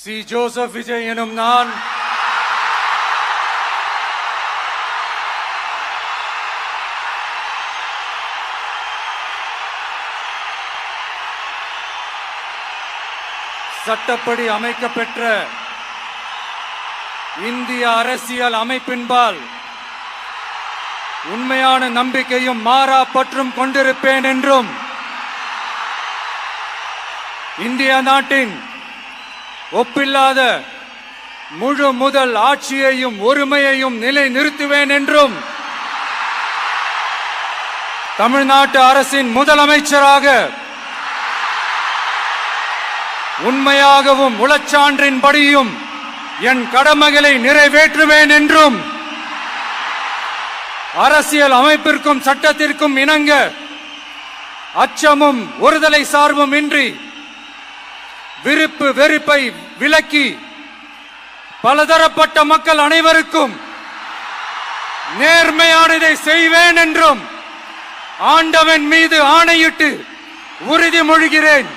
C. Joseph Vijay எனும் நான் சட்டப்படி அமைக்கப்பெற்ற இந்திய அரசியல் அமைப்பின்பால் உண்மையான நம்பிக்கையும் மாறா பற்றும் கொண்டிருப்பேன் என்றும் இந்திய நாட்டின் ஒப்பில்லாத முழு முதல் ஆட்சியையும் ஒருமையையும் நிலை நிறுத்துவேன் என்றும் தமிழ்நாட்டு அரசின் முதலமைச்சராக உண்மையாகவும் உளச்சான்றின்படியும் என் கடமைகளை நிறைவேற்றுவேன் என்றும் அரசியல் அமைப்பிற்கும் சட்டத்திற்கும் இணங்க அச்சமும் ஒருதலை சார்பும் இன்றி விருப்பு வெறுப்பை விலக்கி பலதரப்பட்ட மக்கள் அனைவருக்கும் நேர்மையானதை செய்வேன் என்றும் ஆண்டவன் மீது ஆணையிட்டு உறுதிமொழிகிறேன்.